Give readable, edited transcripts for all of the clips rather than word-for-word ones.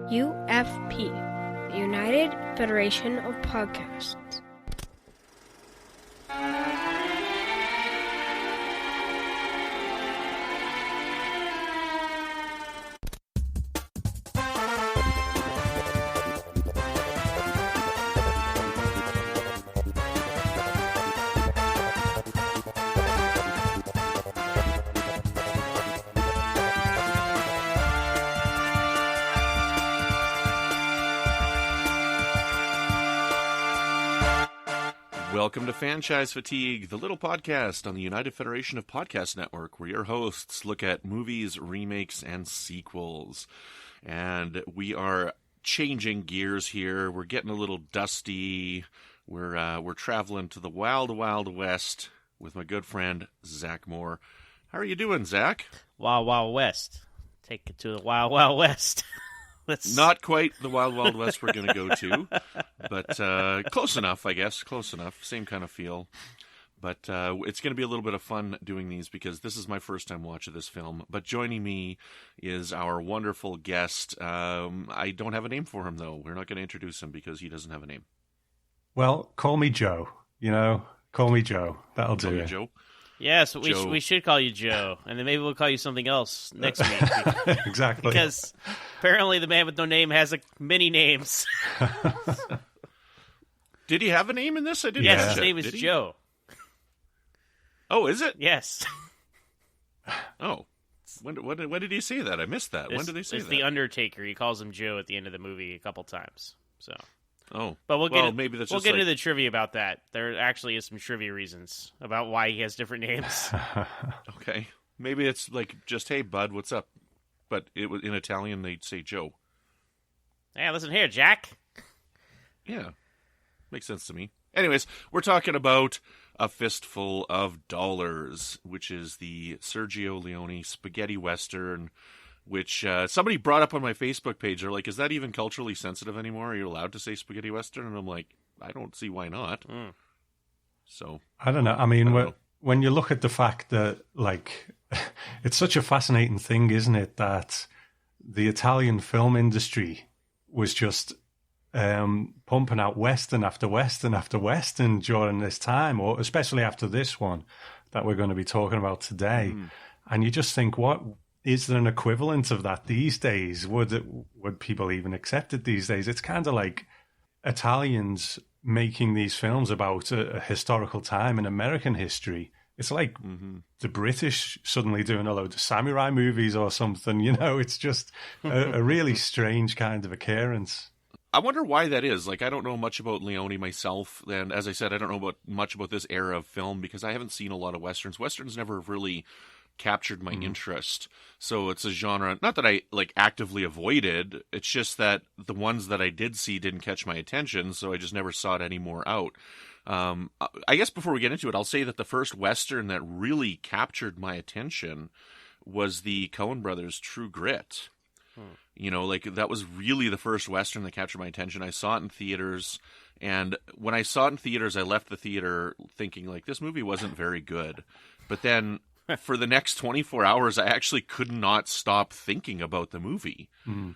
UFP, the United Federation of Podcasts. Welcome to Franchise Fatigue, the little podcast on the United Federation of Podcast Network, where your hosts look at movies, remakes, and sequels. And we are changing gears here. We're getting a little dusty. We're traveling to the wild, wild west with my good friend Zach Moore. How are you doing, Zach? Wild, wild west. Take it to the wild, wild west. Not quite the wild, wild west we're going to go to, but close enough, I guess. Close enough. Same kind of feel. But it's going to be a little bit of fun doing these because this is my first time watching this film. But joining me is our wonderful guest. I don't have a name for him, though. We're not going to introduce him because he doesn't have a name. Well, call me Joe. Call me Joe. That'll do it. Joe? Yes, we should call you Joe, and then maybe we'll call you something else next week. Exactly. Because apparently the man with no name has many names. Did he have a name in this? I didn't. Yes, his name is Joe. Oh, is it? Yes. Oh. When did he say that? I missed that. When did they say that? It's the Undertaker. He calls him Joe at the end of the movie a couple times. So. Oh, but we'll get into the trivia about that. There actually is some trivia reasons about why he has different names. Okay, maybe it's like just hey bud, what's up? But in Italian they'd say Joe. Hey, listen here, Jack. Yeah, makes sense to me. Anyways, we're talking about A Fistful of Dollars, which is the Sergio Leone spaghetti western. Which somebody brought up on my Facebook page. They're like, is that even culturally sensitive anymore? Are you allowed to say spaghetti western? And I'm like, I don't see why not. So I don't know. I mean, when you look at the fact that, like, it's such a fascinating thing, isn't it, that the Italian film industry was just pumping out western after western after western during this time, or especially after this one that we're going to be talking about today. And you just think, what... Is there an equivalent of that these days? Would people even accept it these days? It's kind of like Italians making these films about a historical time in American history. It's like the British suddenly doing a load of samurai movies or something. It's just a really strange kind of occurrence. I wonder why that is. Like, I don't know much about Leone myself, and as I said, I don't know much about this era of film because I haven't seen a lot of westerns. Westerns never really captured my interest. So it's a genre, not that I actively avoided, it's just that the ones that I did see didn't catch my attention, so I just never sought any more out. I guess before we get into it, I'll say that the first Western that really captured my attention was the Coen brothers' True Grit. That was really the first Western that captured my attention. I saw it in theaters, and when I saw it in theaters, I left the theater thinking, this movie wasn't very good. But then for the next 24 hours, I actually could not stop thinking about the movie, and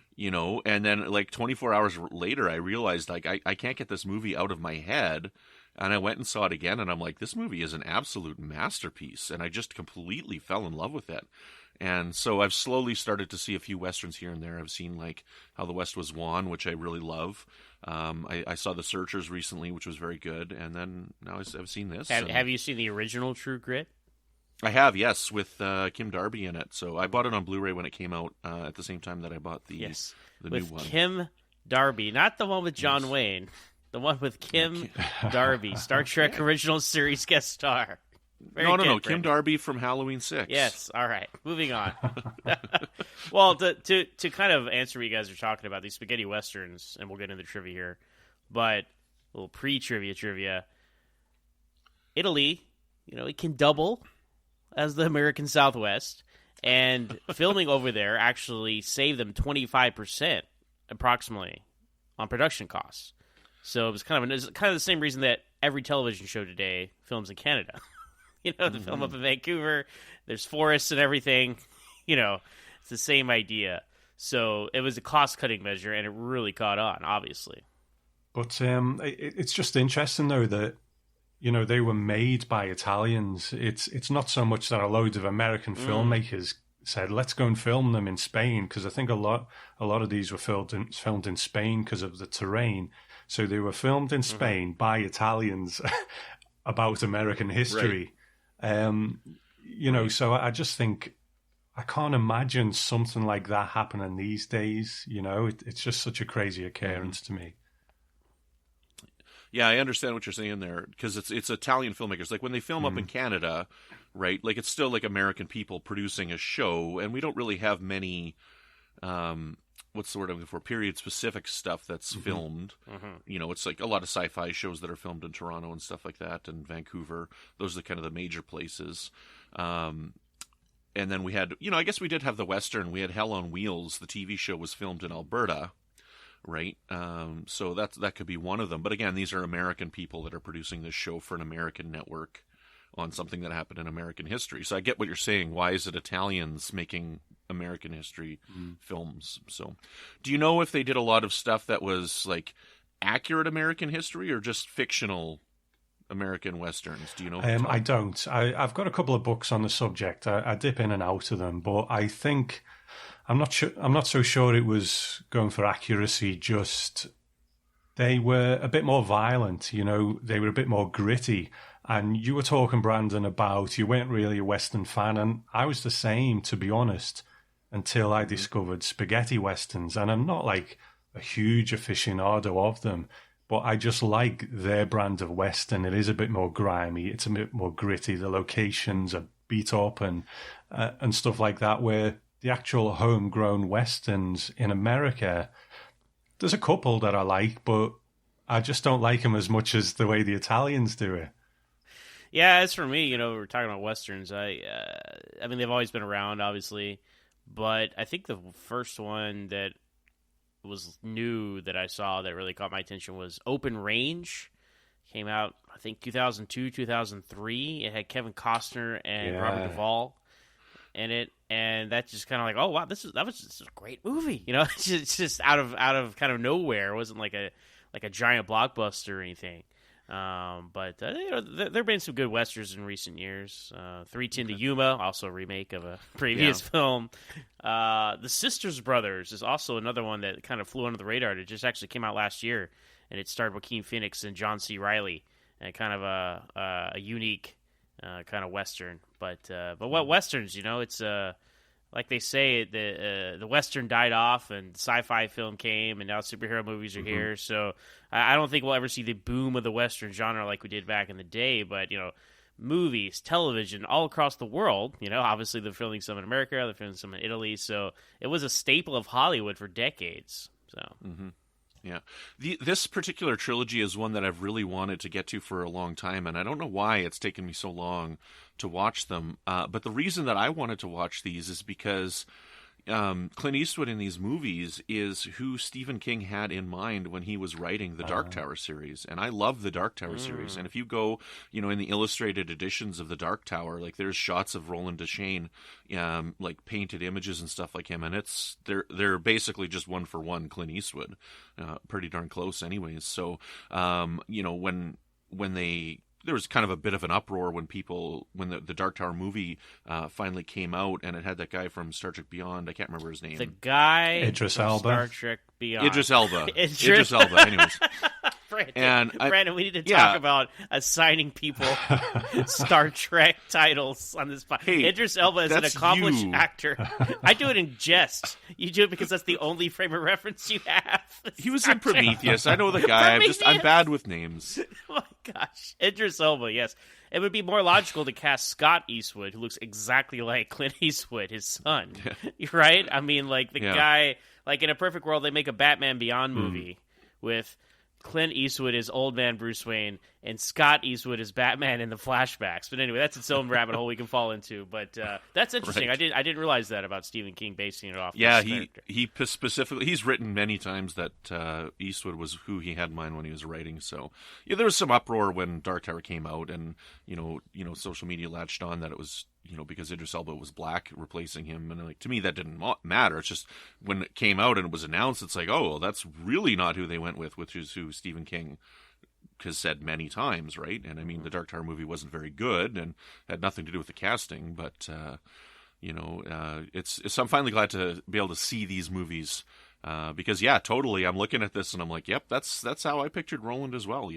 then 24 hours later, I realized I can't get this movie out of my head. And I went and saw it again, and I'm like, this movie is an absolute masterpiece. And I just completely fell in love with it. And so I've slowly started to see a few Westerns here and there. I've seen How the West Was Won, which I really love. I saw The Searchers recently, which was very good. And then now I've seen this. Have you seen the original True Grit? I have, yes, with Kim Darby in it. So I bought it on Blu-ray when it came out at the same time that I bought the new one. With Kim Darby, not the one with John Wayne. The one with Kim Darby, Star Trek Original Series guest star. No. Kim Darby from Halloween 6. Yes, all right. Moving on. Well, to kind of answer what you guys are talking about, these spaghetti westerns, and we'll get into the trivia here, but a little trivia. Italy, it can double as the American Southwest, and filming over there actually saved them 25% approximately on production costs. So it was kind of the same reason that every television show today films in Canada. The film up in Vancouver, there's forests and everything. It's the same idea. So it was a cost-cutting measure, and it really caught on, obviously. But it's just interesting, though, that, you know, they were made by Italians. It's not so much that a load of American filmmakers said, let's go and film them in Spain, because I think a lot of these were filmed in Spain because of the terrain. So they were filmed in Spain by Italians about American history. Right. You know, so I just think I can't imagine something like that happening these days. You know, it's just such a crazy occurrence to me. Yeah, I understand what you're saying there, because it's Italian filmmakers. Like when they film up in Canada, right? Like it's still like American people producing a show, and we don't really have many, what's the word I'm looking for? Period specific stuff that's filmed. You know, it's like a lot of sci-fi shows that are filmed in Toronto and stuff like that, and Vancouver. Those are kind of the major places. And then we had, you know, I guess we did have the Western. We had Hell on Wheels. The TV show was filmed in Alberta. Right, so that could be one of them. But again, these are American people that are producing this show for an American network on something that happened in American history. So I get what you're saying. Why is it Italians making American history films? So, do you know if they did a lot of stuff that was like accurate American history or just fictional American Westerns? Do you know? I don't. I've got a couple of books on the subject. I dip in and out of them, but I think I'm not sure. I'm not so sure it was going for accuracy. Just they were a bit more violent. You know, they were a bit more gritty. And you were talking, Brandon, about you weren't really a Western fan, and I was the same, to be honest, until I discovered spaghetti Westerns. And I'm not like a huge aficionado of them, but I just like their brand of Western. It is a bit more grimy. It's a bit more gritty. The locations are beat up and stuff like that, where the actual homegrown Westerns in America, there's a couple that I like, but I just don't like them as much as the way the Italians do it. Yeah, as for me, you know, we're talking about Westerns. I mean, they've always been around, obviously, but I think the first one that was new that I saw that really caught my attention was Open Range. Came out, I think, 2002, 2003. It had Kevin Costner and Robert Duvall in it, and that's just kind of like, oh wow, that was just a great movie. You know, it's just out of kind of nowhere. It wasn't like a giant blockbuster or anything. But you know, there have been some good westerns in recent years. 310 to Yuma, also a remake of a previous film. The Sisters Brothers is also another one that kind of flew under the radar. It just actually came out last year, and it starred Joaquin Phoenix and John C. Reilly, and kind of a unique kind of western. But what westerns, you know, it's like they say, the Western died off and sci-fi film came, and now superhero movies are here. So I don't think we'll ever see the boom of the Western genre like we did back in the day. But, you know, movies, television, all across the world, you know, obviously they're filming some in America, they're filming some in Italy. So it was a staple of Hollywood for decades. So. Yeah. This particular trilogy is one that I've really wanted to get to for a long time, and I don't know why it's taken me so long to watch them. But the reason that I wanted to watch these is because Clint Eastwood in these movies is who Stephen King had in mind when he was writing the Dark Tower series. And I love the Dark Tower series. And if you go, you know, in the illustrated editions of the Dark Tower, like there's shots of Roland Deschain, like painted images and stuff like him. And they're basically just one for one Clint Eastwood, pretty darn close anyways. So, you know, when there was kind of a bit of an uproar when the Dark Tower movie finally came out, and it had that guy from Star Trek Beyond. I can't remember his name. The guy Idris from Elba. Star Trek Beyond. Idris Elba. Idris Elba. Anyways. Brandon, we need to talk about assigning people Star Trek titles on this podcast. Hey, Idris Elba is an accomplished actor. I do it in jest. You do it because that's the only frame of reference you have. He was in Prometheus. I know the guy. I'm bad with names. Oh my gosh. Idris Elba, yes. It would be more logical to cast Scott Eastwood, who looks exactly like Clint Eastwood, his son. Right? I mean, like the guy, like in a perfect world, they make a Batman Beyond movie with Clint Eastwood is old man Bruce Wayne, and Scott Eastwood is Batman in the flashbacks. But anyway, that's its own rabbit hole we can fall into. But that's interesting. Right. I didn't realize that about Stephen King basing it off. Yeah, he specifically, he's written many times that Eastwood was who he had in mind when he was writing. So yeah, there was some uproar when Dark Tower came out, and you know, social media latched on that it was because Idris Elba was black replacing him, and like to me that didn't matter. It's just when it came out and it was announced, it's like, oh, well, that's really not who they went with, which is who Stephen King has said many times, right? And I mean, the Dark Tower movie wasn't very good and had nothing to do with the casting, but it's I'm finally glad to be able to see these movies. Because totally, I'm looking at this and I'm like, yep, that's how I pictured Roland as well,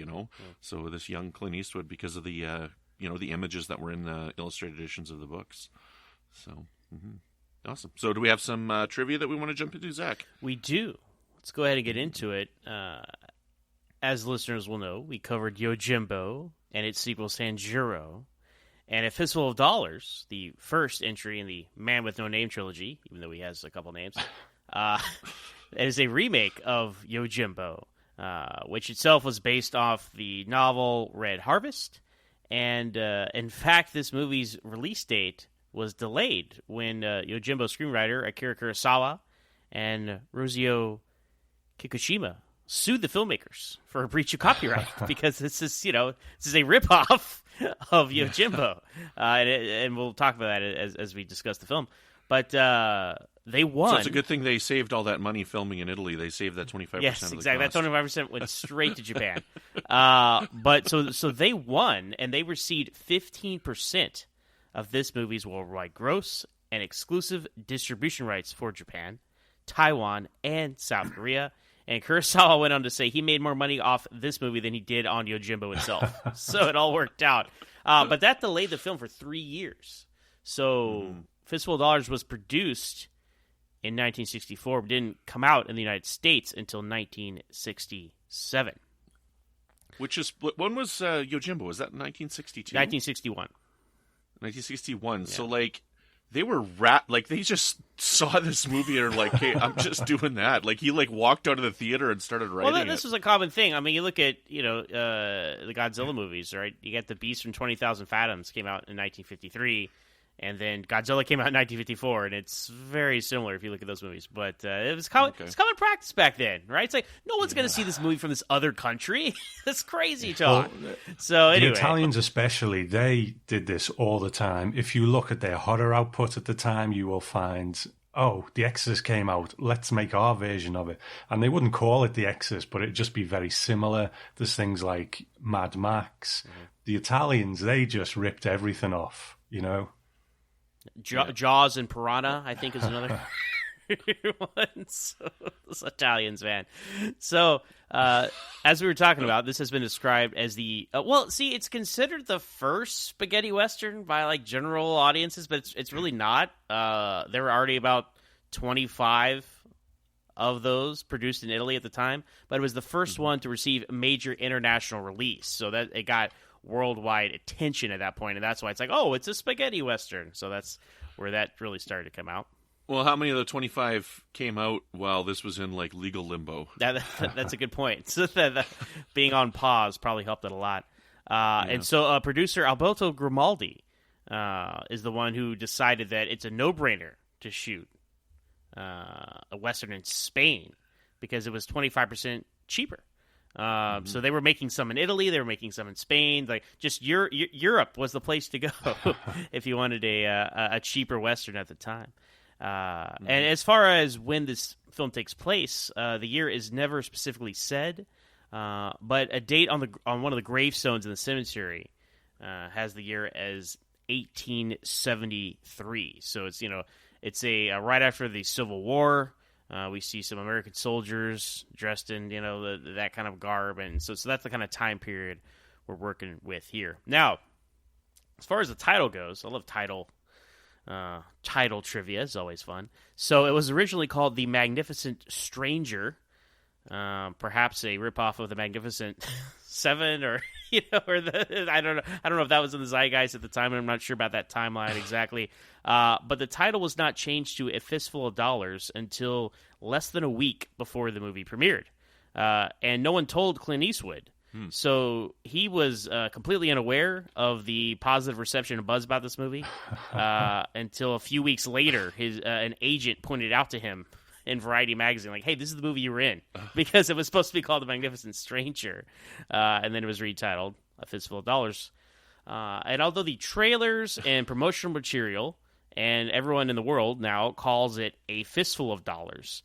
So this young Clint Eastwood, because of the the images that were in the illustrated editions of the books. So awesome. So do we have some trivia that we want to jump into, Zach? We do. Let's go ahead and get into it. As listeners will know, we covered Yojimbo and its sequel Sanjuro, and A Fistful of Dollars, the first entry in the Man with No Name trilogy, even though he has a couple names. It is a remake of Yojimbo, which itself was based off the novel Red Harvest. And in fact, this movie's release date was delayed when Yojimbo screenwriter Akira Kurosawa and Rosio Kikushima sued the filmmakers for a breach of copyright because this is a ripoff of Yojimbo, and we'll talk about that as we discuss the film. But they won. So it's a good thing they saved all that money filming in Italy. They saved that 25%. Yes, of the exactly. cost. That 25% went straight to Japan. But so they won, and they received 15% of this movie's worldwide gross and exclusive distribution rights for Japan, Taiwan, and South Korea. And Kurosawa went on to say he made more money off this movie than he did on Yojimbo itself. So it all worked out. But that delayed the film for 3 years. So Fistful of Dollars was produced in 1964, but didn't come out in the United States until 1967. Which is, when was Yojimbo? Was that 1962? 1961. 1961. Yeah. So, they were they just saw this movie and are like, hey, I'm just doing that. Like, he, walked out of the theater and started writing Well, this was a common thing. I mean, you look at, the Godzilla movies, right? You got The Beast from 20,000 Fathoms came out in 1953. And then Godzilla came out in 1954, and it's very similar if you look at those movies. But it was common practice back then, right? It's like, no one's going to see this movie from this other country. That's crazy talk. Well, so anyway. The Italians especially, they did this all the time. If you look at their horror output at the time, you will find, The Exorcist came out, let's make our version of it. And they wouldn't call it The Exorcist, but it'd just be very similar. There's things like Mad Max. Mm-hmm. The Italians, they just ripped everything off, Jaws and Piranha, I think, is another one. So, those Italians, man. So, as we were talking about, this has been described as the it's considered the first spaghetti western by general audiences, but it's really not. There were already about 25 of those produced in Italy at the time, but it was the first one to receive major international release, so that it got worldwide attention at that point, and that's why it's like, it's a spaghetti western. So that's where that really started to come out. Well, how many of the 25 came out while this was in legal limbo? That's a good point. So that being on pause probably helped it a lot. And so producer Alberto Grimaldi is the one who decided that it's a no-brainer to shoot a western in Spain because it was 25% cheaper. So they were making some in Italy, they were making some in Spain. Just Europe was the place to go if you wanted a cheaper western at the time. And as far as when this film takes place, the year is never specifically said, but a date on one of the gravestones in the cemetery has the year as 1873. So it's right after the Civil War. We see some American soldiers dressed in, that kind of garb. And so that's the kind of time period we're working with here. Now, as far as the title goes, I love title trivia. It's always fun. So it was originally called The Magnificent Stranger, perhaps a ripoff of The Magnificent Seven, or I don't know if that was in the zeitgeist at the time, and I'm not sure about that timeline exactly. But the title was not changed to A Fistful of Dollars until less than a week before the movie premiered, and no one told Clint Eastwood. So he was completely unaware of the positive reception and buzz about this movie until a few weeks later. An agent pointed out to him in Variety magazine, hey, this is the movie you were in, because it was supposed to be called The Magnificent Stranger, and then it was retitled A Fistful of Dollars. And although the trailers and promotional material and everyone in the world now calls it a Fistful of Dollars,